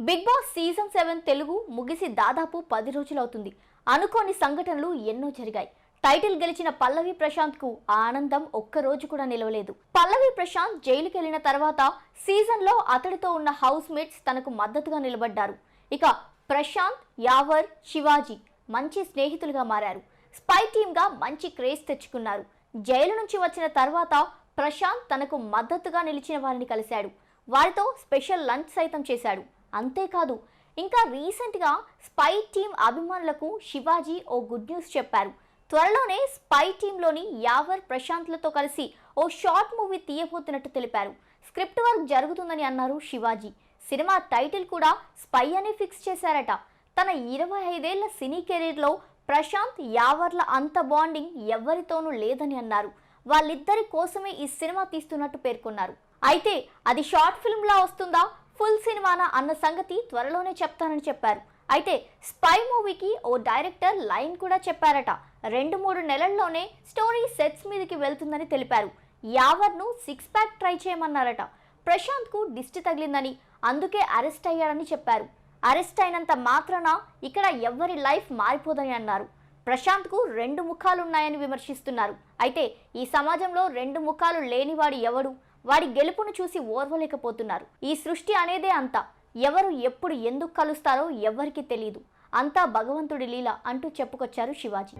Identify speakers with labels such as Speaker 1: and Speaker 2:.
Speaker 1: Big boss season 7 Telugu ముగిసి దాదాపు 10 రోజులవుతుంది. అనుకోని సంఘటనలు ఎన్నో జరిగాయి. టైటిల్ గెలిచిన పల్లవి ప్రశాంత్ కు ఆ ఆనందం ఒక్క రోజు కూడా నిలవలేదు. పల్లవి ప్రశాంత్ జైలుకి వెళ్లిన తర్వాత సీజన్ లో అతడితో ఉన్న హౌస్ మేట్స్ తనకు మద్దతుగా నిలబడ్డారు. ఇక ప్రశాంత్, యావర్, శివాజీ మంచి స్నేహితులుగా మారారు. స్పై టీమ్ గా మంచి క్రేజ్ తెచ్చుకున్నారు. జైలు నుంచి వచ్చిన తర్వాత ప్రశాంత్ తనకు మద్దతుగా నిలిచిన వారిని కలిశాడు. వారితో స్పెషల్ లంచ్ సైతం చేశాడు. అంతేకాదు, ఇంకా రీసెంట్గా స్పై టీమ్ అభిమానులకు శివాజీ ఓ గుడ్ న్యూస్ చెప్పారు. త్వరలోనే స్పై టీంలోని యావర్, ప్రశాంత్లతో కలిసి ఓ షార్ట్ మూవీ తీయబోతున్నట్టు తెలిపారు. స్క్రిప్ట్ వర్క్ జరుగుతుందని అన్నారు శివాజీ. సినిమా టైటిల్ కూడా స్పై అని ఫిక్స్ చేశారట. తన 25 ఏళ్ల సినీ కెరీర్లో ప్రశాంత్, యావర్ల అంత బాండింగ్ ఎవరితోనూ లేదని అన్నారు. వాళ్ళిద్దరి కోసమే ఈ సినిమా తీస్తున్నట్టు పేర్కొన్నారు. అయితే అది షార్ట్ ఫిల్మ్ లా వస్తుందా, ఫుల్ సినిమానా అన్న సంగతి త్వరలోనే చెప్తానని చెప్పారు. అయితే స్పై మూవీకి ఓ డైరెక్టర్ లైన్ కూడా చెప్పారట. 2-3 నెలల్లోనే స్టోరీ సెట్స్ మీదకి వెళ్తుందని తెలిపారు. యావర్ను 6 ప్యాక్ ట్రై చేయమన్నారట. ప్రశాంత్ కు దిష్టి తగిలిందని, అందుకే అరెస్ట్ అయ్యాడని చెప్పారు. అరెస్ట్ అయినంత మాత్రాన ఇక్కడ ఎవరి లైఫ్ మారిపోదని అన్నారు. ప్రశాంత్ కు 2 ముఖాలున్నాయని విమర్శిస్తున్నారు. అయితే ఈ సమాజంలో 2 ముఖాలు లేనివాడు ఎవడు? వాడి గెలుపును చూసి ఓర్వలేకపోతున్నారు. ఈ సృష్టి అనేదే అంతా. ఎవరు ఎప్పుడు ఎందుకు కలుస్తారో ఎవ్వరికీ తెలియదు. అంతా భగవంతుడి లీల అంటూ చెప్పుకొచ్చారు శివాజీ.